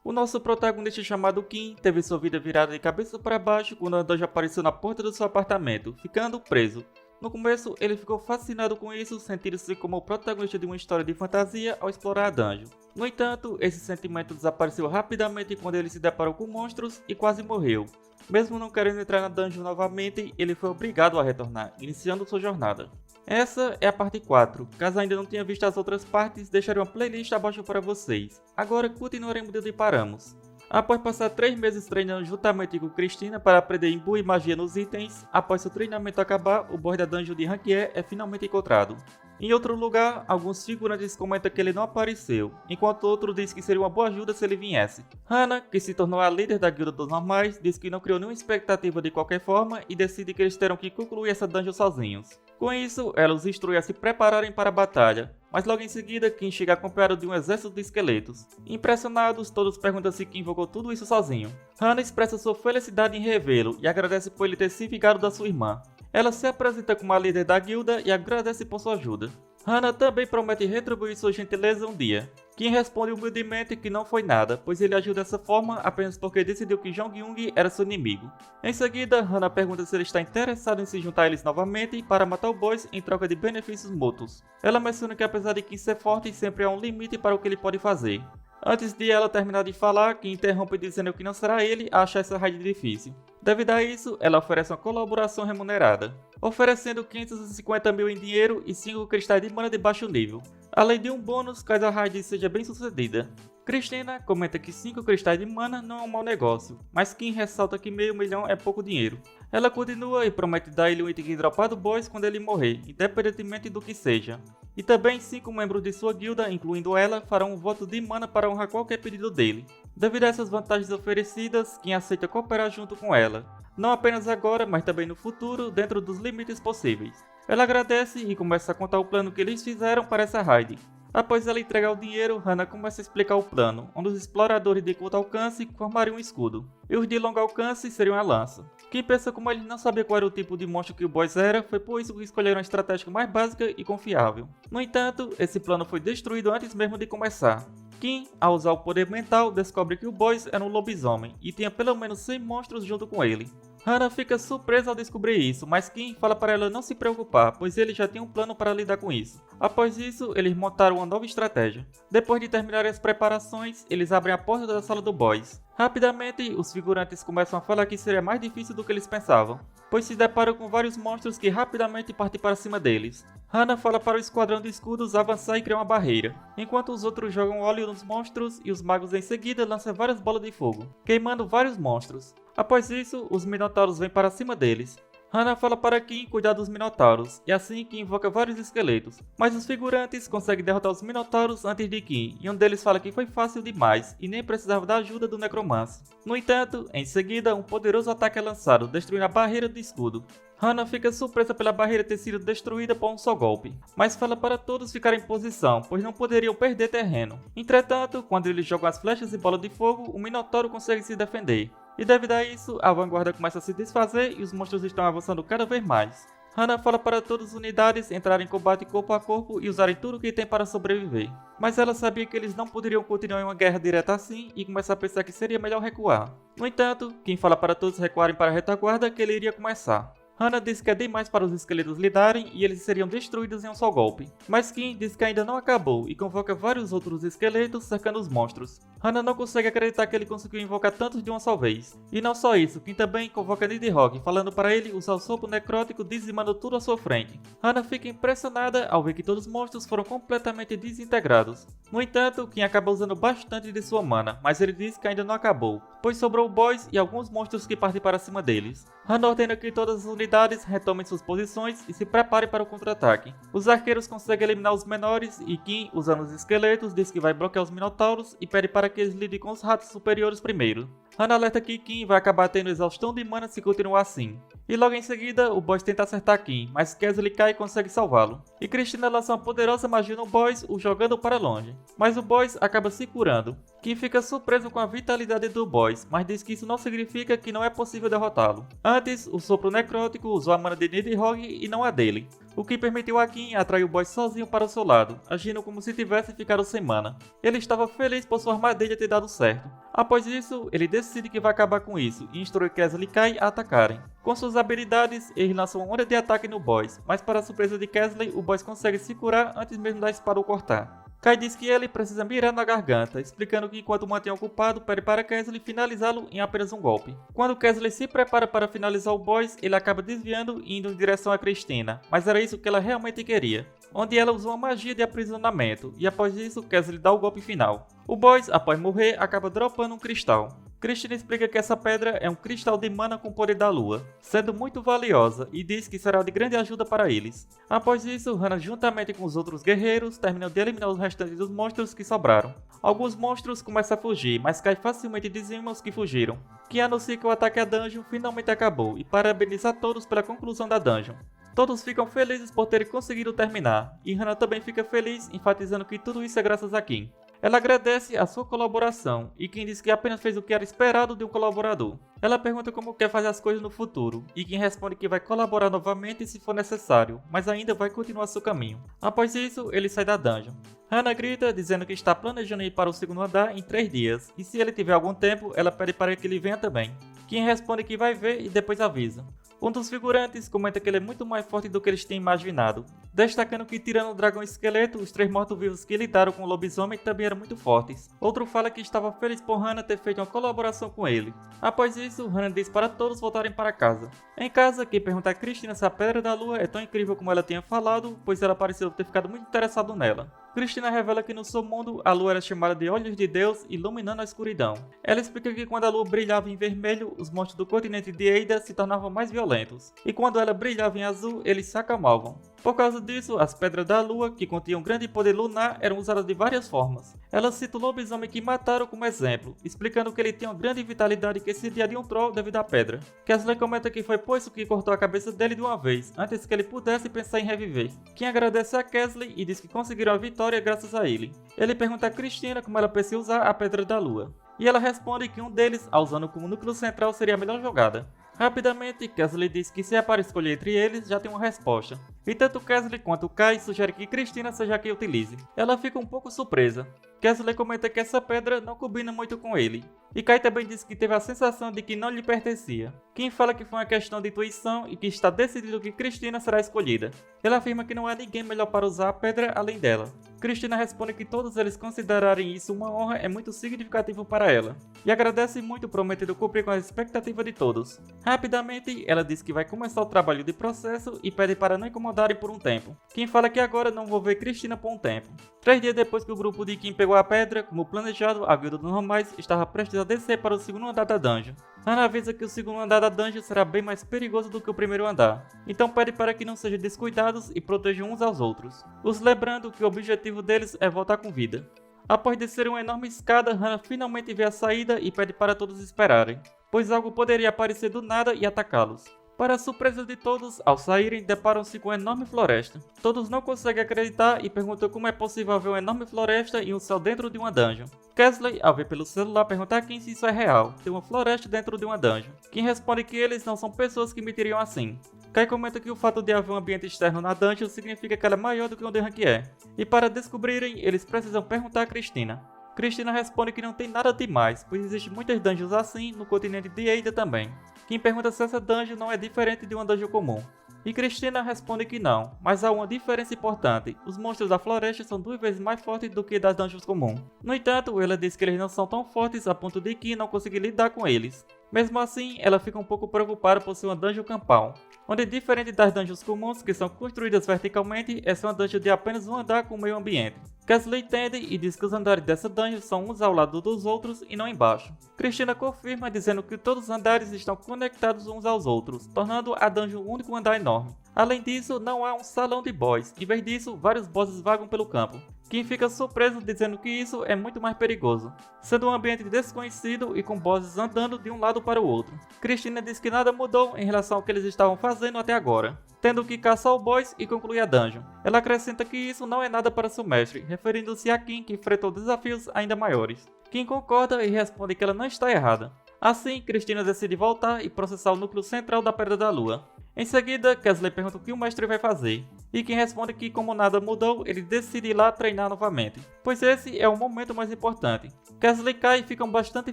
O nosso protagonista chamado Kim teve sua vida virada de cabeça para baixo quando a Danjo apareceu na porta do seu apartamento, ficando preso. No começo, ele ficou fascinado com isso, sentindo-se como o protagonista de uma história de fantasia ao explorar a dungeon. No entanto, esse sentimento desapareceu rapidamente quando ele se deparou com monstros e quase morreu. Mesmo não querendo entrar na dungeon novamente, ele foi obrigado a retornar, iniciando sua jornada. Essa é a parte 4. Caso ainda não tenha visto as outras partes, deixarei uma playlist abaixo para vocês. Agora continuaremos de onde paramos. Após passar 3 meses treinando juntamente com Cristina para aprender imbu e magia nos itens, após seu treinamento acabar, o boss da dungeon de Rank E é finalmente encontrado. Em outro lugar, alguns figurantes comentam que ele não apareceu, enquanto outro diz que seria uma boa ajuda se ele viesse. Hannah, que se tornou a líder da guilda dos normais, diz que não criou nenhuma expectativa de qualquer forma e decide que eles terão que concluir essa dungeon sozinhos. Com isso, ela os instrui a se prepararem para a batalha, mas logo em seguida Kim chega acompanhado de um exército de esqueletos. Impressionados, todos perguntam se Kim invocou tudo isso sozinho. Hannah expressa sua felicidade em revê-lo e agradece por ele ter se vingado da sua irmã. Ela se apresenta como a líder da guilda e agradece por sua ajuda. Hannah também promete retribuir sua gentileza um dia. Kim responde humildemente que não foi nada, pois ele agiu dessa forma apenas porque decidiu que Jong-Young era seu inimigo. Em seguida, Hannah pergunta se ele está interessado em se juntar a eles novamente para matar o boss em troca de benefícios mútuos. Ela menciona que apesar de Kim ser forte, sempre há um limite para o que ele pode fazer. Antes de ela terminar de falar, Kim interrompe dizendo que não será ele a achar essa raid difícil. Devido a isso, ela oferece uma colaboração remunerada, oferecendo 550 mil em dinheiro e 5 cristais de mana de baixo nível, além de um bônus caso a raid seja bem sucedida. Cristina comenta que 5 cristais de mana não é um mau negócio, mas Kim ressalta que meio milhão é pouco dinheiro. Ela continua e promete dar ele um item dropar do boss quando ele morrer, independentemente do que seja. E também 5 membros de sua guilda, incluindo ela, farão um voto de mana para honrar qualquer pedido dele. Devido a essas vantagens oferecidas, Kim aceita cooperar junto com ela. Não apenas agora, mas também no futuro, dentro dos limites possíveis. Ela agradece e começa a contar o plano que eles fizeram para essa raid. Após ela entregar o dinheiro, Hannah começa a explicar o plano, onde os exploradores de curto alcance formariam um escudo, e os de longo alcance seriam a lança. Kim pensa como ele não sabia qual era o tipo de monstro que o boss era, foi por isso que escolheram a estratégia mais básica e confiável. No entanto, esse plano foi destruído antes mesmo de começar. Kim, ao usar o poder mental, descobre que o boss era um lobisomem, e tinha pelo menos 100 monstros junto com ele. Hannah fica surpresa ao descobrir isso, mas Kim fala para ela não se preocupar, pois ele já tem um plano para lidar com isso. Após isso, eles montaram uma nova estratégia. Depois de terminar as preparações, eles abrem a porta da sala do boss. Rapidamente, os figurantes começam a falar que seria mais difícil do que eles pensavam, pois se deparam com vários monstros que rapidamente partem para cima deles. Hannah fala para o esquadrão de escudos avançar e criar uma barreira, enquanto os outros jogam óleo nos monstros e os magos em seguida lançam várias bolas de fogo, queimando vários monstros. Após isso, os minotauros vêm para cima deles. Hannah fala para Kim cuidar dos minotauros, e assim Kim invoca vários esqueletos. Mas os figurantes conseguem derrotar os minotauros antes de Kim, e um deles fala que foi fácil demais e nem precisava da ajuda do necromante. No entanto, em seguida, um poderoso ataque é lançado, destruindo a barreira do escudo. Hannah fica surpresa pela barreira ter sido destruída por um só golpe, mas fala para todos ficarem em posição, pois não poderiam perder terreno. Entretanto, quando eles jogam as flechas e bola de fogo, o Minotauro consegue se defender. E devido a isso, a vanguarda começa a se desfazer e os monstros estão avançando cada vez mais. Hannah fala para todas as unidades entrarem em combate corpo a corpo e usarem tudo o que tem para sobreviver. Mas ela sabia que eles não poderiam continuar em uma guerra direta assim e começa a pensar que seria melhor recuar. No entanto, Kim fala para todos recuarem para a retaguarda que ele iria começar. Hannah diz que é demais para os esqueletos lidarem e eles seriam destruídos em um só golpe. Mas Kim diz que ainda não acabou e convoca vários outros esqueletos cercando os monstros. Hannah não consegue acreditar que ele conseguiu invocar tantos de uma só vez. E não só isso, Kim também convoca Nidhogg, falando para ele usar o sopro necrótico dizimando tudo à sua frente. Hannah fica impressionada ao ver que todos os monstros foram completamente desintegrados. No entanto, Kim acaba usando bastante de sua mana, mas ele diz que ainda não acabou, pois sobrou o boss e alguns monstros que partem para cima deles. Hannah ordena que todas as unidades retomem suas posições e se preparem para o contra-ataque. Os arqueiros conseguem eliminar os menores e Kim, usando os esqueletos, diz que vai bloquear os minotauros e pede para que eles lidem com os ratos superiores primeiro. Hannah alerta que Kim vai acabar tendo exaustão de mana se continuar assim. E logo em seguida, o boss tenta acertar Kim, mas Keslie cai e consegue salvá-lo. E Cristina lança uma poderosa magia no boss, o jogando para longe. Mas o boss acaba se curando. Kim fica surpreso com a vitalidade do boss, mas diz que isso não significa que não é possível derrotá-lo. Antes, o sopro necrótico usou a mana de Nidhogg e não a dele, o que permitiu a Kim atrair o boss sozinho para o seu lado, agindo como se tivesse ficado sem mana. Ele estava feliz por sua armadilha ter dado certo. Após isso, ele decide que vai acabar com isso e instrui Kessler e Kai a atacarem. Com suas habilidades, ele lança uma onda de ataque no boss, mas para a surpresa de Kessler, o boss consegue se curar antes mesmo da espada o cortar. Kai diz que ele precisa mirar na garganta, explicando que enquanto mantém ocupado, pede para Kessler finalizá-lo em apenas um golpe. Quando Kessler se prepara para finalizar o boss, ele acaba desviando e indo em direção a Christina, mas era isso que ela realmente queria, onde ela usa uma magia de aprisionamento, e após isso, Kessler dá o golpe final. O boss, após morrer, acaba dropando um cristal. Christina explica que essa pedra é um cristal de mana com o poder da lua, sendo muito valiosa, e diz que será de grande ajuda para eles. Após isso, Hana juntamente com os outros guerreiros terminam de eliminar os restantes dos monstros que sobraram. Alguns monstros começam a fugir, mas Kai facilmente dizima os que fugiram, que anuncia que o ataque à dungeon finalmente acabou e parabeniza a todos pela conclusão da dungeon. Todos ficam felizes por terem conseguido terminar, e Hana também fica feliz, enfatizando que tudo isso é graças a Kim. Ela agradece a sua colaboração, e Kim diz que apenas fez o que era esperado de um colaborador. Ela pergunta como quer fazer as coisas no futuro, e Kim responde que vai colaborar novamente se for necessário, mas ainda vai continuar seu caminho. Após isso, ele sai da dungeon. Hana grita, dizendo que está planejando ir para o segundo andar em 3 dias, e se ele tiver algum tempo, ela pede para que ele venha também. Kim responde que vai ver e depois avisa. Um dos figurantes comenta que ele é muito mais forte do que eles têm imaginado, destacando que tirando o dragão esqueleto, os 3 mortos-vivos que lidaram com o lobisomem também eram muito fortes. Outro fala que estava feliz por Hana ter feito uma colaboração com ele. Após isso, Hana diz para todos voltarem para casa. Em casa, Kim pergunta a Christina se a Pedra da Lua é tão incrível como ela tinha falado, pois ela pareceu ter ficado muito interessado nela. Christina revela que no seu mundo, a lua era chamada de Olhos de Deus, iluminando a escuridão. Ela explica que quando a lua brilhava em vermelho, os monstros do continente de Eida se tornavam mais violentos, e quando ela brilhava em azul, eles se acalmavam. Por causa disso, as pedras da lua, que continham grande poder lunar, eram usadas de várias formas. Ela cita o lobisomem que mataram como exemplo, explicando que ele tinha uma grande vitalidade que seria de um troll devido à pedra. Kessler comenta que foi por isso que cortou a cabeça dele de uma vez, antes que ele pudesse pensar em reviver. Kim agradece a Kessler e diz que conseguiram a vitória graças a ele. Ele pergunta a Christina como ela pensa usar a pedra da lua, e ela responde que um deles, a usando como núcleo central, seria a melhor jogada. Rapidamente, Kessler diz que se é para escolher entre eles, já tem uma resposta. E tanto Kessler quanto Kai sugerem que Christina seja quem utilize. Ela fica um pouco surpresa. Kessler comenta que essa pedra não combina muito com ele. E Kai também diz que teve a sensação de que não lhe pertencia. Kim fala que foi uma questão de intuição e que está decidido que Christina será escolhida. Ele afirma que não há ninguém melhor para usar a pedra além dela. Christina responde que todos eles considerarem isso uma honra é muito significativo para ela, e agradece muito prometendo cumprir com a expectativa de todos. Rapidamente, ela diz que vai começar o trabalho de processo e pede para não incomodarem por um tempo. Kim fala que agora não vou ver Christina por um tempo. 3 dias depois que o grupo de Kim pegou a pedra, como planejado, a guilda dos normais estava prestes a descer para o segundo andar da dungeon. Hana avisa que o segundo andar da dungeon será bem mais perigoso do que o primeiro andar, então pede para que não sejam descuidados e protejam uns aos outros, os lembrando que o objetivo deles é voltar com vida. Após descer uma enorme escada, Hana finalmente vê a saída e pede para todos esperarem, pois algo poderia aparecer do nada e atacá-los. Para a surpresa de todos, ao saírem, deparam-se com uma enorme floresta. Todos não conseguem acreditar e perguntam como é possível ver uma enorme floresta e um céu dentro de uma dungeon. Kessler, ao ver pelo celular, pergunta a Kim se isso é real, ter uma floresta dentro de uma dungeon. Kim responde que eles não são pessoas que mentiriam assim. Kai comenta que o fato de haver um ambiente externo na dungeon significa que ela é maior do que onde Rank é. E para descobrirem, eles precisam perguntar a Christina. Christina responde que não tem nada demais, pois existem muitas dungeons assim no continente de Eida também. Kim pergunta se essa dungeon não é diferente de uma dungeon comum. E Christina responde que não, mas há uma diferença importante: os monstros da floresta são 2 vezes mais fortes do que das dungeons comuns. No entanto, ela diz que eles não são tão fortes a ponto de Kim não conseguir lidar com eles. Mesmo assim, ela fica um pouco preocupada por ser uma dungeon campal, onde diferente das dungeons comuns que são construídas verticalmente, essa é uma dungeon de apenas um andar com o meio ambiente. Kessler entende e diz que os andares dessa dungeon são uns ao lado dos outros e não embaixo. Christina confirma dizendo que todos os andares estão conectados uns aos outros, tornando a dungeon um único andar enorme. Além disso, não há um salão de boss, em vez disso, vários bosses vagam pelo campo. Kim fica surpreso dizendo que isso é muito mais perigoso, sendo um ambiente desconhecido e com bosses andando de um lado para o outro. Christina diz que nada mudou em relação ao que eles estavam fazendo até agora, tendo que caçar o boss e concluir a dungeon. Ela acrescenta que isso não é nada para seu mestre, referindo-se a Kim que enfrentou desafios ainda maiores. Kim concorda e responde que ela não está errada. Assim, Christina decide voltar e processar o núcleo central da Pedra da Lua. Em seguida, Kessler pergunta o que o mestre vai fazer, E Kim responde que como nada mudou, ele decide ir lá treinar novamente, pois esse é o momento mais importante. Kesley e Kai ficam bastante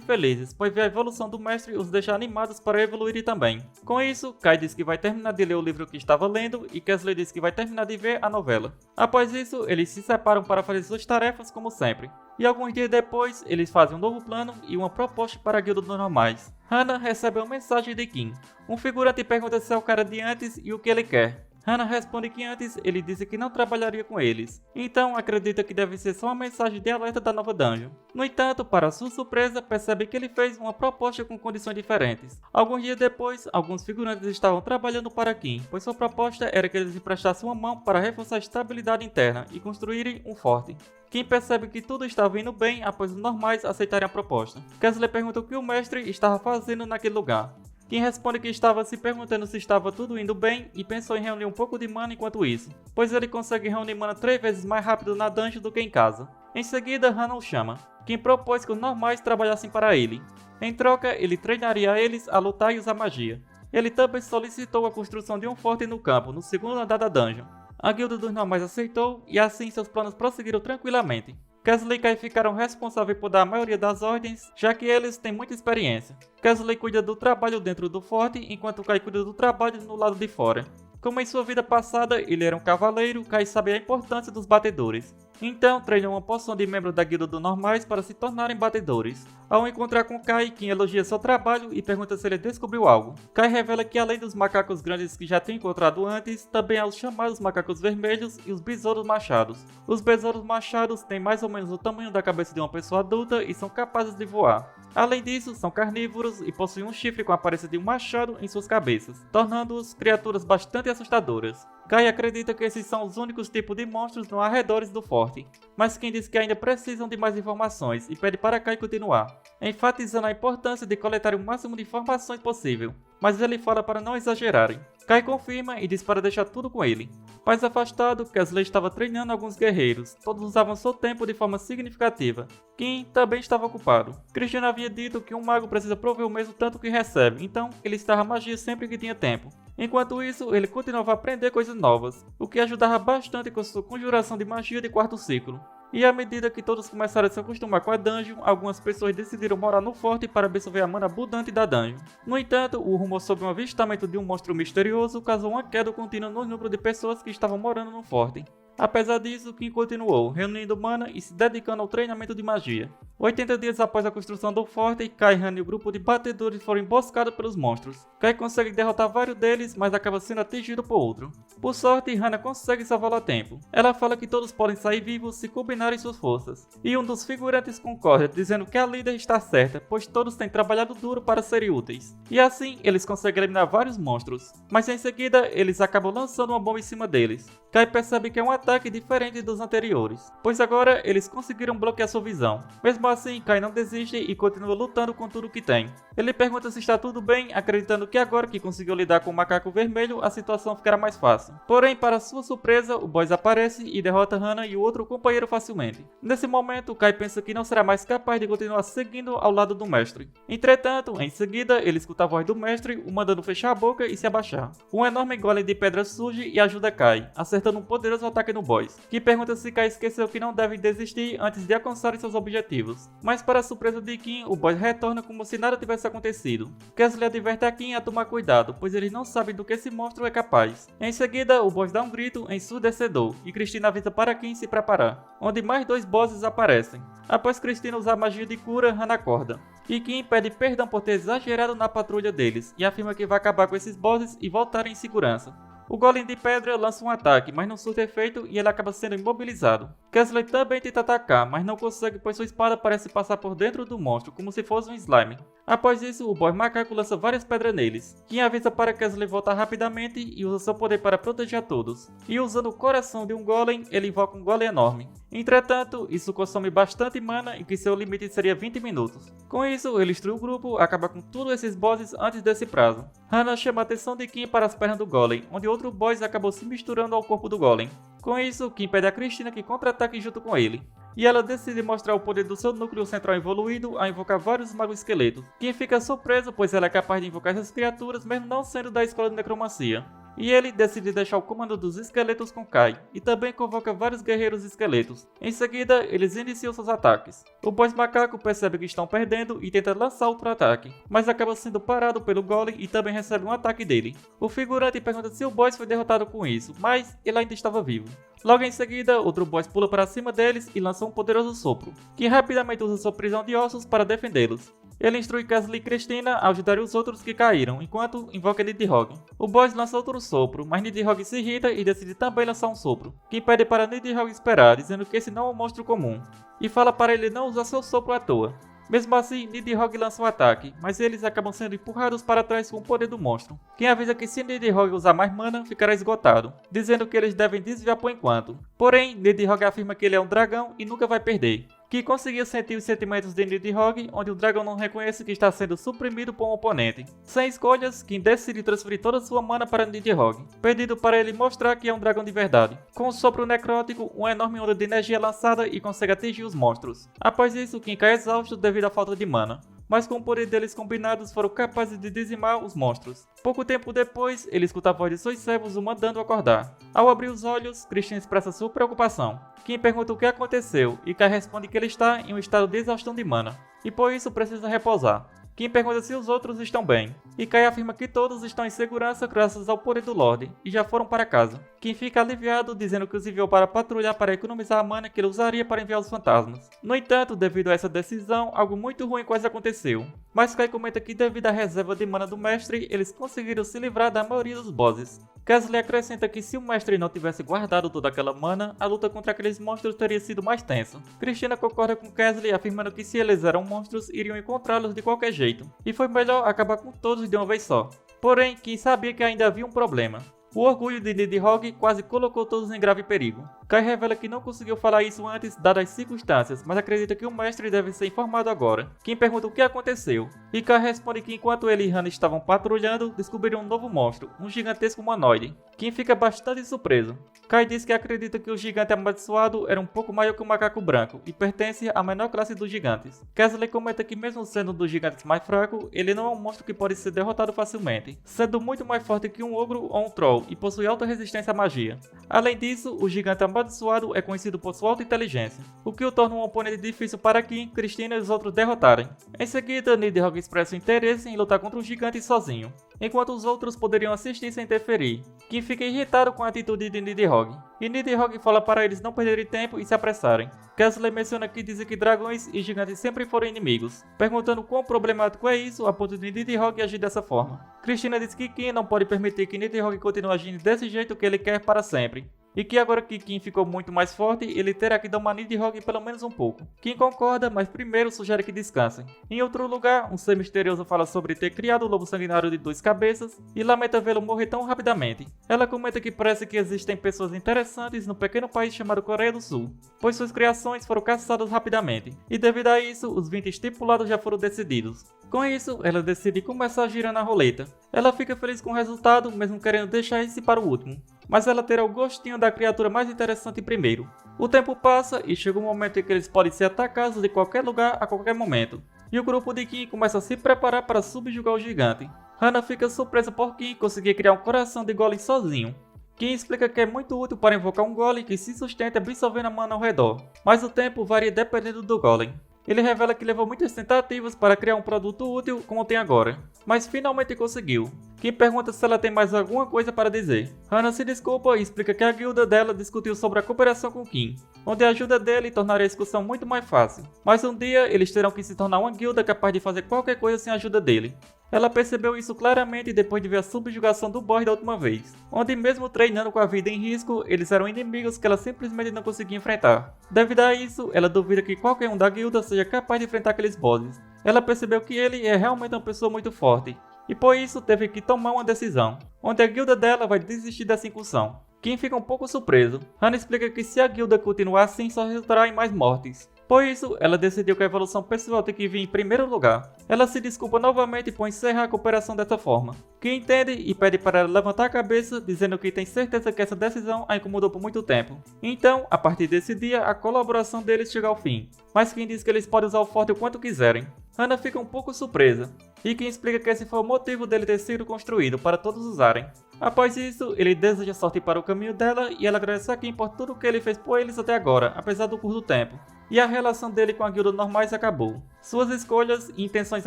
felizes, pois ver a evolução do mestre os deixa animados para evoluírem também. Com isso, Kai diz que vai terminar de ler o livro que estava lendo e Kesley diz que vai terminar de ver a novela. Após isso, eles se separam para fazer suas tarefas como sempre. E alguns dias depois, eles fazem um novo plano e uma proposta para a Guilda dos Normais. Hana recebe uma mensagem de Kim. Um figurante pergunta se é o cara de antes e o que ele quer. Hana responde que antes ele disse que não trabalharia com eles, então acredita que deve ser só uma mensagem de alerta da nova dungeon. No entanto, para sua surpresa, percebe que ele fez uma proposta com condições diferentes. Alguns dias depois, alguns figurantes estavam trabalhando para Kim, pois sua proposta era que eles emprestassem uma mão para reforçar a estabilidade interna e construírem um forte. Kim percebe que tudo estava indo bem após os normais aceitarem a proposta. Kesley pergunta o que o mestre estava fazendo naquele lugar. Kim responde que estava se perguntando se estava tudo indo bem e pensou em reunir um pouco de mana enquanto isso, pois ele consegue reunir mana 3 vezes mais rápido na dungeon do que em casa. Em seguida, Hana o chama. Kim propôs que os normais trabalhassem para ele. Em troca, ele treinaria eles a lutar e usar magia. Ele também solicitou a construção de um forte no campo, no segundo andar da dungeon. A guilda dos normais aceitou e assim seus planos prosseguiram tranquilamente. Kesley e Kai ficaram responsáveis por dar a maioria das ordens, já que eles têm muita experiência. Kesley cuida do trabalho dentro do forte, enquanto Kai cuida do trabalho no lado de fora. Como em sua vida passada ele era um cavaleiro, Kai sabe a importância dos batedores. Então treina uma porção de membros da guilda dos normais para se tornarem batedores. Ao encontrar com Kai, Kim elogia seu trabalho e pergunta se ele descobriu algo. Kai revela que além dos macacos grandes que já tinha encontrado antes, também há os chamados macacos vermelhos e os besouros machados. Os besouros machados têm mais ou menos o tamanho da cabeça de uma pessoa adulta e são capazes de voar. Além disso, são carnívoros e possuem um chifre com a aparência de um machado em suas cabeças, tornando-os criaturas bastante assustadoras. Kai acredita que esses são os únicos tipos de monstros no arredores do forte, mas Kim diz que ainda precisam de mais informações e pede para Kai continuar, enfatizando a importância de coletar o máximo de informações possível, mas ele fala para não exagerarem. Kai confirma e diz para deixar tudo com ele. Mais afastado, Kesley estava treinando alguns guerreiros, todos usavam seu tempo de forma significativa. Kim também estava ocupado. Christian havia dito que um mago precisa prover o mesmo tanto que recebe, então ele estava magia sempre que tinha tempo. Enquanto isso, ele continuava a aprender coisas novas, o que ajudava bastante com sua conjuração de magia de quarto ciclo. E à medida que todos começaram a se acostumar com a dungeon, algumas pessoas decidiram morar no forte para absorver a mana abundante da dungeon. No entanto, o rumor sobre um avistamento de um monstro misterioso causou uma queda contínua no número de pessoas que estavam morando no forte. Apesar disso, Kim continuou, reunindo mana e se dedicando ao treinamento de magia. 80 dias após a construção do forte, Kai, Hana e o grupo de batedores foram emboscados pelos monstros. Kai consegue derrotar vários deles, mas acaba sendo atingido por outro. Por sorte, Hana consegue salvá-lo a tempo. Ela fala que todos podem sair vivos se combinarem suas forças. E um dos figurantes concorda, dizendo que a líder está certa, pois todos têm trabalhado duro para serem úteis. E assim, eles conseguem eliminar vários monstros. Mas em seguida, eles acabam lançando uma bomba em cima deles. Kai percebe que é um ataque diferente dos anteriores, pois agora eles conseguiram bloquear sua visão. Mesmo assim, Kai não desiste e continua lutando com tudo que tem. Ele pergunta se está tudo bem, acreditando que agora que conseguiu lidar com o macaco vermelho, a situação ficará mais fácil. Porém, para sua surpresa, o boss aparece e derrota Hana e o outro companheiro facilmente. Nesse momento, Kai pensa que não será mais capaz de continuar seguindo ao lado do mestre. Entretanto, em seguida, ele escuta a voz do mestre, o mandando fechar a boca e se abaixar. Um enorme golem de pedra surge e ajuda Kai, acertando um poderoso ataque no boss, que pergunta se Kai esqueceu que não deve desistir antes de alcançar seus objetivos. Mas para a surpresa de Kim, o boss retorna como se nada tivesse acontecido. Kesley adverte a Kim a tomar cuidado, pois eles não sabem do que esse monstro é capaz. Em seguida, o boss dá um grito ensurdecedor e Christina avisa para Kim se preparar, onde mais dois bosses aparecem. Após Christina usar magia de cura, Hana acorda. E Kim pede perdão por ter exagerado na patrulha deles e afirma que vai acabar com esses bosses e voltar em segurança. O golem de pedra lança um ataque, mas não surte efeito e ele acaba sendo imobilizado. Kesley também tenta atacar, mas não consegue pois sua espada parece passar por dentro do monstro, como se fosse um slime. Após isso, o boss macaco lança várias pedras neles. Kim avisa para Kesley voltar rapidamente e usa seu poder para proteger a todos. E usando o coração de um golem, ele invoca um golem enorme. Entretanto, isso consome bastante mana e que seu limite seria 20 minutos. Com isso, ele destrui o grupo, acaba com todos esses bosses antes desse prazo. Hana chama a atenção de Kim para as pernas do golem, onde outro boss acabou se misturando ao corpo do golem. Com isso, Kim pede a Christina que contra-ataque junto com ele. E ela decide mostrar o poder do seu núcleo central evoluído a invocar vários magos esqueletos. Kim fica surpreso, pois ela é capaz de invocar essas criaturas mesmo não sendo da escola de necromancia. e ele decide deixar o comando dos esqueletos com Kai, e também convoca vários guerreiros esqueletos. Em seguida, eles iniciam seus ataques. O boss macaco percebe que estão perdendo e tenta lançar outro ataque, mas acaba sendo parado pelo Golem e também recebe um ataque dele. O figurante pergunta se o boss foi derrotado com isso, mas ele ainda estava vivo. Logo em seguida, outro boss pula para cima deles e lança um poderoso sopro, que rapidamente usa sua prisão de ossos para defendê-los. Ele instrui Kessler e Christina a ajudar os outros que caíram, enquanto invoca Nidhogg. O boss lança outro sopro, mas Nidhogg se irrita e decide também lançar um sopro, que pede para Nidhogg esperar, dizendo que esse não é um monstro comum, e fala para ele não usar seu sopro à toa. Mesmo assim, Nidhogg lança um ataque, mas eles acabam sendo empurrados para trás com o poder do monstro, quem avisa que se Nidhogg usar mais mana, ficará esgotado, dizendo que eles devem desviar por enquanto. Porém, Nidhogg afirma que ele é um dragão e nunca vai perder, que conseguiu sentir os sentimentos de Nidhogg, onde o dragão não reconhece que está sendo suprimido por um oponente. Sem escolhas, King decide transferir toda sua mana para Nidhogg, pedindo para ele mostrar que é um dragão de verdade. Com o sopro necrótico, uma enorme onda de energia é lançada e consegue atingir os monstros. Após isso, King cai exausto devido à falta de mana, mas com o poder deles combinados foram capazes de dizimar os monstros. Pouco tempo depois, ele escuta a voz de seus servos o mandando acordar. Ao abrir os olhos, Christian expressa sua preocupação. Kim pergunta o que aconteceu e Kai responde que ele está em um estado de exaustão de mana, e por isso precisa repousar. Kim pergunta se os outros estão bem, e Kai afirma que todos estão em segurança graças ao poder do Lorde, e já foram para casa. Kim fica aliviado, dizendo que os enviou para patrulhar para economizar a mana que ele usaria para enviar os fantasmas. No entanto, devido a essa decisão, algo muito ruim quase aconteceu. Mas Kai comenta que devido à reserva de mana do mestre, eles conseguiram se livrar da maioria dos bosses. Kessler acrescenta que se o mestre não tivesse guardado toda aquela mana, a luta contra aqueles monstros teria sido mais tensa. Christina concorda com Kessler, afirmando que se eles eram monstros, iriam encontrá-los de qualquer jeito, e foi melhor acabar com todos de uma vez só. Porém, Kim sabia que ainda havia um problema. O orgulho de Nidhogg quase colocou todos em grave perigo. Kai revela que não conseguiu falar isso antes, dadas as circunstâncias, mas acredita que o mestre deve ser informado agora. Kim pergunta o que aconteceu, e Kai responde que enquanto ele e Hana estavam patrulhando, descobriram um novo monstro, um gigantesco humanoide. Kim fica bastante surpreso. Kai diz que acredita que o gigante amaldiçoado era um pouco maior que o macaco branco, e pertence à menor classe dos gigantes. Kessler comenta que mesmo sendo um dos gigantes mais fracos, ele não é um monstro que pode ser derrotado facilmente, sendo muito mais forte que um ogro ou um troll, e possui alta resistência à magia. Além disso, o gigante amaldiçoado é conhecido por sua alta inteligência, o que o torna um oponente difícil para Kim, Christina e os outros derrotarem. Em seguida, Nidhogg expressa o interesse em lutar contra o gigante sozinho, enquanto os outros poderiam assistir sem interferir. Kim fica irritado com a atitude de Nidhogg, e Nidhogg fala para eles não perderem tempo e se apressarem. Kessler menciona que dizem que dragões e gigantes sempre foram inimigos, perguntando quão problemático é isso a ponto de Nidhogg agir dessa forma. Christina diz que Kim não pode permitir que Nidhogg continue agindo desse jeito que ele quer para sempre, e que agora que Kim ficou muito mais forte, ele terá que domar Nidhogg pelo menos um pouco. Kim concorda, mas primeiro sugere que descansem. Em outro lugar, um ser misterioso fala sobre ter criado o lobo sanguinário de 2 cabeças e lamenta vê-lo morrer tão rapidamente. Ela comenta que parece que existem pessoas interessantes no pequeno país chamado Coreia do Sul, pois suas criações foram caçadas rapidamente, e devido a isso, os 20 estipulados já foram decididos. Com isso, ela decide começar girando a roleta. Ela fica feliz com o resultado, mesmo querendo deixar esse para o último, mas ela terá o gostinho da criatura mais interessante primeiro. O tempo passa e chega um momento em que eles podem ser atacados de qualquer lugar a qualquer momento, e o grupo de Kim começa a se preparar para subjugar o gigante. Hana fica surpresa por Kim conseguir criar um coração de golem sozinho. Kim explica que é muito útil para invocar um golem que se sustenta absorvendo a mana ao redor, mas o tempo varia dependendo do golem. Ele revela que levou muitas tentativas para criar um produto útil como tem agora, mas finalmente conseguiu. Kim pergunta se ela tem mais alguma coisa para dizer. Hana se desculpa e explica que a guilda dela discutiu sobre a cooperação com Kim, onde a ajuda dele tornaria a execução muito mais fácil, mas um dia eles terão que se tornar uma guilda capaz de fazer qualquer coisa sem a ajuda dele. Ela percebeu isso claramente depois de ver a subjugação do boss da última vez, onde mesmo treinando com a vida em risco, eles eram inimigos que ela simplesmente não conseguia enfrentar. Devido a isso, ela duvida que qualquer um da guilda seja capaz de enfrentar aqueles bosses. Ela percebeu que ele é realmente uma pessoa muito forte, e por isso teve que tomar uma decisão, onde a guilda dela vai desistir dessa incursão. Kim fica um pouco surpreso. Hana explica que se a guilda continuar assim só resultará em mais mortes. Por isso, ela decidiu que a evolução pessoal tem que vir em primeiro lugar. Ela se desculpa novamente por encerrar a cooperação dessa forma. Kim entende e pede para ela levantar a cabeça, dizendo que tem certeza que essa decisão a incomodou por muito tempo. Então, a partir desse dia, a colaboração deles chega ao fim. Mas Kim diz que eles podem usar o forte o quanto quiserem. Hana fica um pouco surpresa, e Kim explica que esse foi o motivo dele ter sido construído, para todos usarem. Após isso, ele deseja sorte para o caminho dela e ela agradece a Kim por tudo que ele fez por eles até agora, apesar do curto tempo. E a relação dele com a guilda normais acabou. Suas escolhas e intenções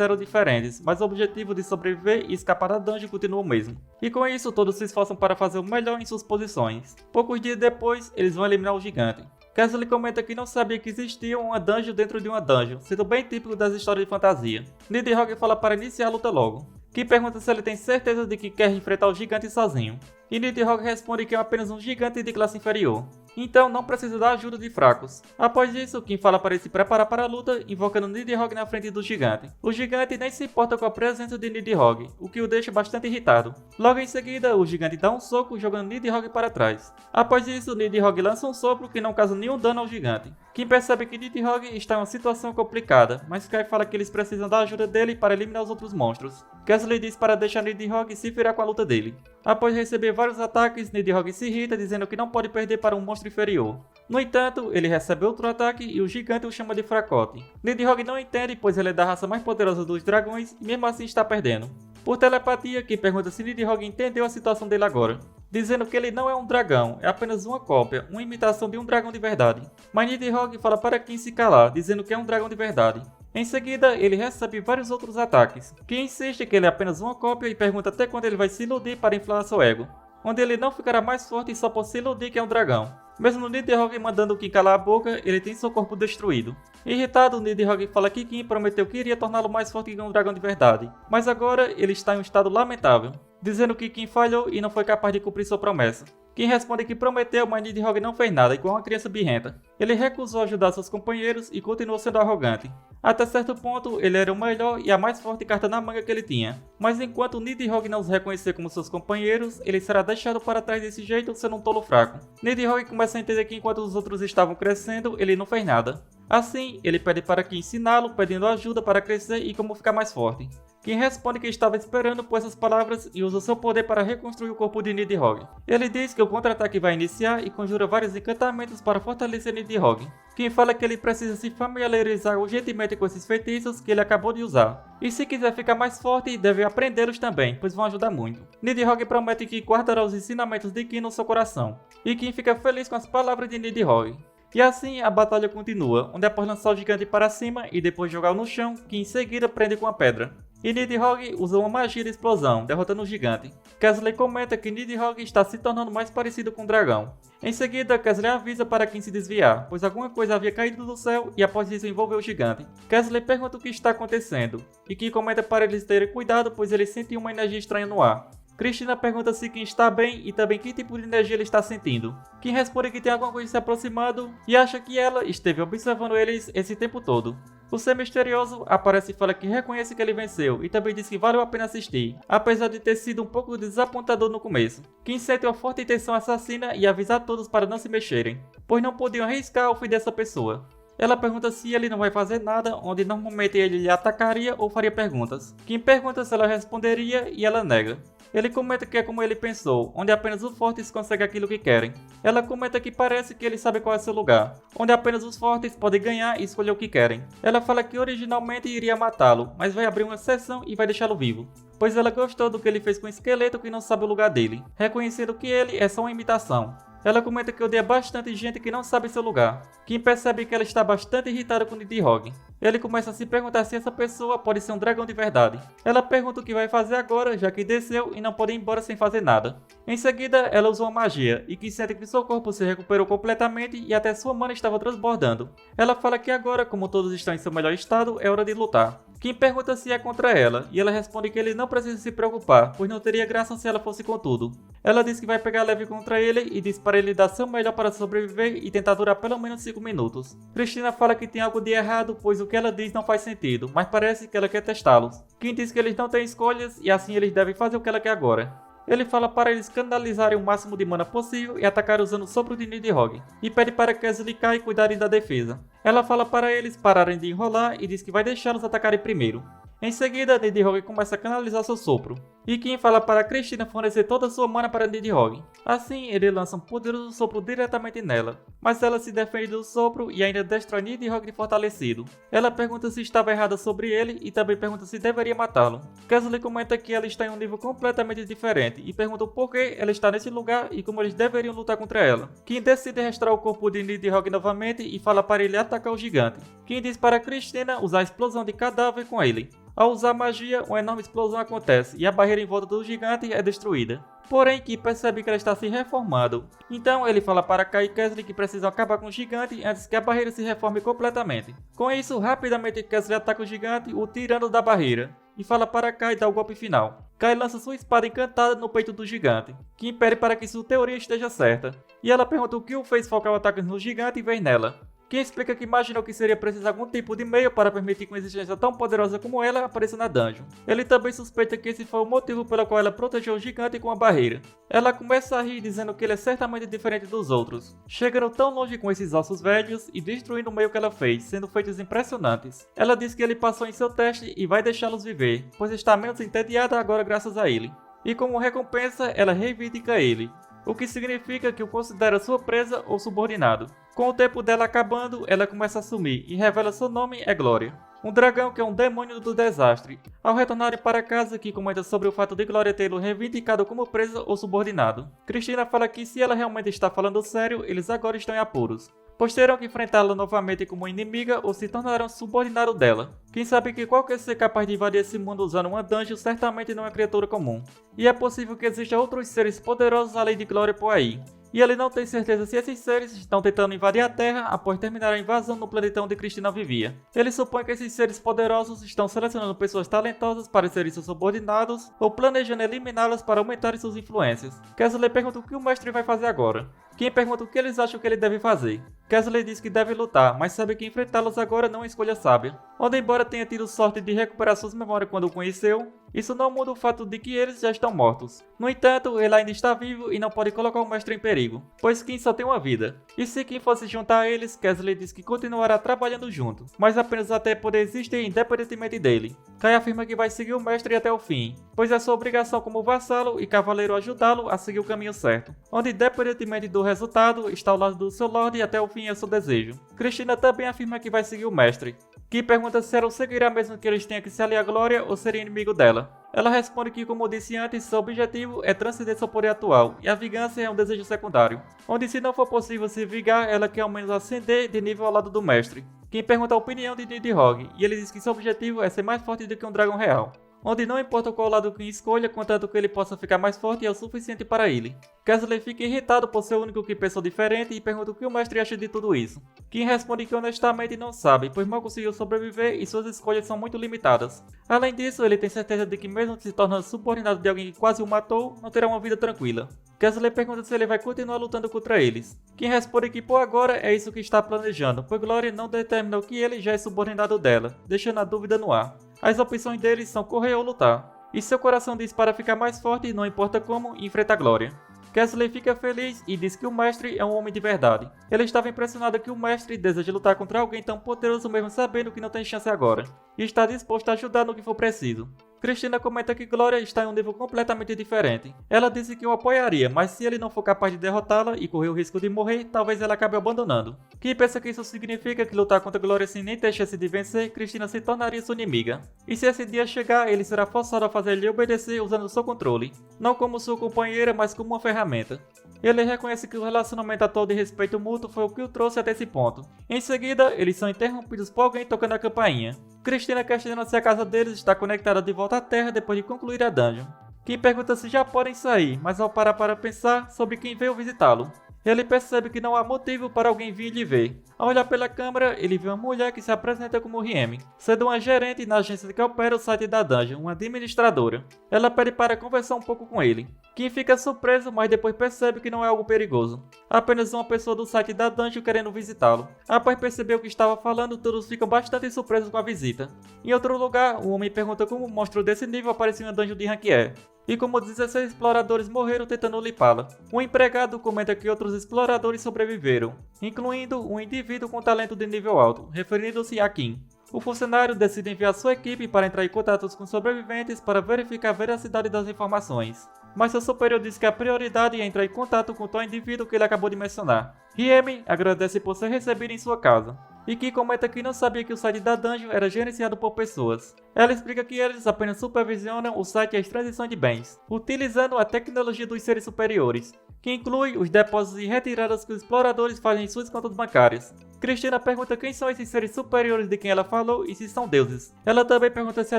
eram diferentes, mas o objetivo de sobreviver e escapar da dungeon continua o mesmo. E com isso, todos se esforçam para fazer o melhor em suas posições. Poucos dias depois, eles vão eliminar o gigante. Kessler comenta que não sabia que existia uma dungeon dentro de uma dungeon, sendo bem típico das histórias de fantasia. Nidhogg fala para iniciar a luta logo. Kim pergunta se ele tem certeza de que quer enfrentar o gigante sozinho. E Nidhogg responde que é apenas um gigante de classe inferior, então não precisa da ajuda de fracos. Após isso, Kim fala para ele se preparar para a luta, invocando Nidhogg na frente do gigante. O gigante nem se importa com a presença de Nidhogg, o que o deixa bastante irritado. Logo em seguida, o gigante dá um soco, jogando Nidhogg para trás. Após isso, Nidhogg lança um sopro que não causa nenhum dano ao gigante. Kim percebe que Nidhogg está em uma situação complicada, mas Sky fala que eles precisam da ajuda dele para eliminar os outros monstros. Kessler diz para deixar Nidhogg se virar com a luta dele. Após receber vários ataques, Nidhogg se irrita, dizendo que não pode perder para um monstro inferior. No entanto, ele recebe outro ataque e o gigante o chama de fracote. Nidhogg não entende, pois ele é da raça mais poderosa dos dragões e mesmo assim está perdendo. Por telepatia, Kim pergunta se Nidhogg entendeu a situação dele agora, dizendo que ele não é um dragão, é apenas uma cópia, uma imitação de um dragão de verdade. Mas Nidhogg fala para Kim se calar, dizendo que é um dragão de verdade. Em seguida, ele recebe vários outros ataques. Kim insiste que ele é apenas uma cópia e pergunta até quando ele vai se iludir para inflar seu ego, onde ele não ficará mais forte só por se iludir que é um dragão. Mesmo Nidhogg mandando Kim calar a boca, ele tem seu corpo destruído. Irritado, Nidhogg fala que Kim prometeu que iria torná-lo mais forte que um dragão de verdade, mas agora ele está em um estado lamentável, dizendo que Kim falhou e não foi capaz de cumprir sua promessa. Kim responde que prometeu, mas Nidhogg não fez nada, igual uma criança birrenta. Ele recusou ajudar seus companheiros e continuou sendo arrogante. Até certo ponto, ele era o melhor e a mais forte carta na manga que ele tinha. Mas enquanto Nidhogg não os reconhecer como seus companheiros, ele será deixado para trás desse jeito, sendo um tolo fraco. Nidhogg começa a entender que enquanto os outros estavam crescendo, ele não fez nada. Assim, ele pede para Kim ensiná-lo, pedindo ajuda para crescer e como ficar mais forte. Kim responde que estava esperando por essas palavras e usa seu poder para reconstruir o corpo de Nidhogg. Ele diz que o contra-ataque vai iniciar e conjura vários encantamentos para fortalecer Nidhogg. Kim fala que ele precisa se familiarizar urgentemente com esses feitiços que ele acabou de usar. E se quiser ficar mais forte, deve aprendê-los também, pois vão ajudar muito. Nidhogg promete que guardará os ensinamentos de Kim no seu coração. E Kim fica feliz com as palavras de Nidhogg. E assim a batalha continua, onde após lançar o gigante para cima e depois jogá-lo no chão, Kim em seguida prende com a pedra. E Nidhogg usa uma magia de explosão, derrotando o gigante. Kessler comenta que Nidhogg está se tornando mais parecido com um dragão. Em seguida, Kessler avisa para Kim se desviar, pois alguma coisa havia caído do céu e após isso envolveu o gigante. Kessler pergunta o que está acontecendo, e Kim comenta para eles terem cuidado, pois ele sentiu uma energia estranha no ar. Christina pergunta se Kim está bem e também que tipo de energia ele está sentindo. Kim responde que tem alguma coisa se aproximando e acha que ela esteve observando eles esse tempo todo. O ser misterioso aparece e fala que reconhece que ele venceu e também diz que valeu a pena assistir, apesar de ter sido um pouco desapontador no começo. Kim sente uma forte intenção assassina e avisa a todos para não se mexerem, pois não podiam arriscar o fim dessa pessoa. Ela pergunta se ele não vai fazer nada, onde normalmente ele lhe atacaria ou faria perguntas. Kim pergunta se ela responderia e ela nega. Ele comenta que é como ele pensou, onde apenas os fortes conseguem aquilo que querem. Ela comenta que parece que ele sabe qual é seu lugar, onde apenas os fortes podem ganhar e escolher o que querem. Ela fala que originalmente iria matá-lo, mas vai abrir uma exceção e vai deixá-lo vivo, pois ela gostou do que ele fez com o esqueleto que não sabe o lugar dele, reconhecendo que ele é só uma imitação. Ela comenta que odeia bastante gente que não sabe seu lugar. Kim percebe que ela está bastante irritada com Nidhogg. Ele começa a se perguntar se essa pessoa pode ser um dragão de verdade. Ela pergunta o que vai fazer agora, já que desceu e não pode ir embora sem fazer nada. Em seguida, ela usa uma magia, e Kim sente que seu corpo se recuperou completamente e até sua mana estava transbordando. Ela fala que agora, como todos estão em seu melhor estado, é hora de lutar. Kim pergunta se é contra ela, e ela responde que ele não precisa se preocupar, pois não teria graça se ela fosse com tudo. Ela diz que vai pegar leve contra ele e diz para ele dar seu melhor para sobreviver e tentar durar pelo menos 5 minutos. Christina fala que tem algo de errado, pois o que ela diz não faz sentido, mas parece que ela quer testá-los. Kim diz que eles não têm escolhas e assim eles devem fazer o que ela quer agora. Ele fala para eles canalizarem o máximo de mana possível e atacar usando o sopro de Nidhogg, e pede para Kessler e Kai cuidarem da defesa. Ela fala para eles pararem de enrolar e diz que vai deixá-los atacarem primeiro. Em seguida, Nidhogg começa a canalizar seu sopro, E Kim fala para Christina fornecer toda a sua mana para Nidhogg. Assim, ele lança um poderoso sopro diretamente nela, mas ela se defende do sopro e ainda destrói Nidhogg fortalecido. Ela pergunta se estava errada sobre ele e também pergunta se deveria matá-lo. Kingsley comenta que ela está em um nível completamente diferente e pergunta o porquê ela está nesse lugar e como eles deveriam lutar contra ela. Kim decide restaurar o corpo de Nidhogg novamente e fala para ele atacar o gigante. Kim diz para Christina usar a explosão de cadáver com ele. Ao usar magia, uma enorme explosão acontece e a barreira em volta do gigante é destruída. Porém, Ki percebe que ela está se reformando. Então ele fala para Kai e Kingsley que precisam acabar com o gigante antes que a barreira se reforme completamente. Com isso, rapidamente Kingsley ataca o gigante, o tirando da barreira, e fala para Kai dar o golpe final. Kai lança sua espada encantada no peito do gigante, que impede para que sua teoria esteja certa. E ela pergunta o que o fez focar o ataque no gigante em vez nela. Quem explica que imaginou que seria preciso algum tipo de meio para permitir que uma existência tão poderosa como ela apareça na dungeon. Ele também suspeita que esse foi o motivo pelo qual ela protegeu o gigante com a barreira. Ela começa a rir dizendo que ele é certamente diferente dos outros, chegando tão longe com esses ossos velhos e destruindo o meio que ela fez, sendo feitos impressionantes. Ela diz que ele passou em seu teste e vai deixá-los viver, pois está menos entediada agora graças a ele. E como recompensa, ela reivindica ele, o que significa que o considera sua presa ou subordinado. Com o tempo dela acabando, ela começa a sumir e revela seu nome é Glória, um dragão que é um demônio do desastre. Ao retornarem para casa, Ki comenta sobre o fato de Glória tê-lo reivindicado como presa ou subordinado. Christina fala que se ela realmente está falando sério, eles agora estão em apuros, pois terão que enfrentá-la novamente como inimiga ou se tornarão subordinado dela. Quem sabe que qualquer ser capaz de invadir esse mundo usando uma dungeon certamente não é criatura comum. E é possível que existam outros seres poderosos além de Glória por aí. E ele não tem certeza se esses seres estão tentando invadir a Terra após terminar a invasão no planeta onde Christina vivia. Ele supõe que esses seres poderosos estão selecionando pessoas talentosas para serem seus subordinados ou planejando eliminá-las para aumentar suas influências. Kingsley pergunta o que o mestre vai fazer agora. Quem pergunta o que eles acham que ele deve fazer. Kingsley diz que deve lutar, mas sabe que enfrentá-los agora não é escolha sábia. Onde embora tenha tido sorte de recuperar suas memórias quando o conheceu, isso não muda o fato de que eles já estão mortos. No entanto, ele ainda está vivo e não pode colocar o mestre em perigo, pois Kim só tem uma vida. E se Kim fosse juntar a eles, Kingsley diz que continuará trabalhando junto, mas apenas até poder existir independentemente dele. Kai afirma que vai seguir o mestre até o fim, pois é sua obrigação como vassalo e cavaleiro ajudá-lo a seguir o caminho certo, onde independentemente do resultado, está ao lado do seu Lorde e até o fim é seu desejo. Christina também afirma que vai seguir o mestre, que pergunta se ela o seguirá mesmo que eles tenham que se aliar à Glória ou seria inimigo dela. Ela responde que, como disse antes, seu objetivo é transcender seu poder atual, e a vingança é um desejo secundário, onde se não for possível se vingar, ela quer ao menos ascender de nível ao lado do mestre. Quem pergunta a opinião de Nidhogg, e ele diz que seu objetivo é ser mais forte do que um dragão real, onde não importa qual lado Kim escolha, contanto que ele possa ficar mais forte é o suficiente para ele. Kingsley fica irritado por ser o único que pensou diferente e pergunta o que o mestre acha de tudo isso. Kim responde que honestamente não sabe, pois mal conseguiu sobreviver e suas escolhas são muito limitadas. Além disso, ele tem certeza de que mesmo se tornando subordinado de alguém que quase o matou, não terá uma vida tranquila. Kingsley pergunta se ele vai continuar lutando contra eles. Kim responde que por agora é isso que está planejando, pois Glória não determinou que ele já é subordinado dela, deixando a dúvida no ar. As opções deles são correr ou lutar, e seu coração diz para ficar mais forte, não importa como, enfrenta a Glória. Kingsley fica feliz e diz que o mestre é um homem de verdade. Ele estava impressionado que o mestre deseja lutar contra alguém tão poderoso mesmo sabendo que não tem chance agora, e está disposto a ajudar no que for preciso. Christina comenta que Glória está em um nível completamente diferente. Ela disse que o apoiaria, mas se ele não for capaz de derrotá-la e correr o risco de morrer, talvez ela acabe abandonando. Kim pensa que isso significa que lutar contra Glória sem nem ter chance de vencer, Christina se tornaria sua inimiga. E se esse dia chegar, ele será forçado a fazer lhe obedecer usando seu controle, não como sua companheira, mas como uma ferramenta. Ele reconhece que o relacionamento atual de respeito mútuo foi o que o trouxe até esse ponto. Em seguida, eles são interrompidos por alguém tocando a campainha. Christina questiona se a casa deles está conectada de volta à Terra depois de concluir a dungeon. Kim pergunta se já podem sair, mas ao parar para pensar sobre quem veio visitá-lo, ele percebe que não há motivo para alguém vir lhe ver. Ao olhar pela câmera, ele vê uma mulher que se apresenta como Riem, sendo uma gerente na agência que opera o site da dungeon, uma administradora. Ela pede para conversar um pouco com ele. Kim fica surpreso, mas depois percebe que não é algo perigoso. Apenas uma pessoa do site da dungeon querendo visitá-lo. Após perceber o que estava falando, todos ficam bastante surpresos com a visita. Em outro lugar, o homem pergunta como um monstro desse nível apareceu em uma dungeon de rank E, e como 16 exploradores morreram tentando limpá-la. Um empregado comenta que outros exploradores sobreviveram, incluindo um indivíduo com talento de nível alto, referindo-se a Kim. O funcionário decide enviar sua equipe para entrar em contato com sobreviventes para verificar a veracidade das informações. Mas seu superior diz que a prioridade é entrar em contato com o tal indivíduo que ele acabou de mencionar. Riemi agradece por ser recebido em sua casa, e que comenta que não sabia que o site da Dungeon era gerenciado por pessoas. Ela explica que eles apenas supervisionam o site e as transições de bens, utilizando a tecnologia dos seres superiores, que inclui os depósitos e retiradas que os exploradores fazem em suas contas bancárias. Cristina pergunta quem são esses seres superiores de quem ela falou e se são deuses. Ela também pergunta se a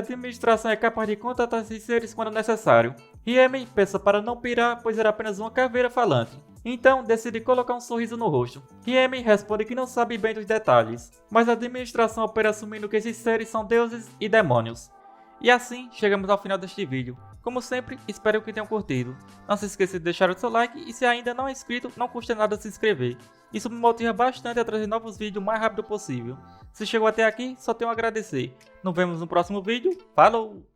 administração é capaz de contatar esses seres quando necessário. Riemi pensa para não pirar, pois era apenas uma caveira falante. Então, decide colocar um sorriso no rosto. Riemi responde que não sabe bem dos detalhes, mas a administração opera assumindo que esses seres são deuses e demônios. E assim, chegamos ao final deste vídeo. Como sempre, espero que tenham curtido. Não se esqueça de deixar o seu like e se ainda não é inscrito, não custa nada se inscrever. Isso me motiva bastante a trazer novos vídeos o mais rápido possível. Se chegou até aqui, só tenho a agradecer. Nos vemos no próximo vídeo. Falou!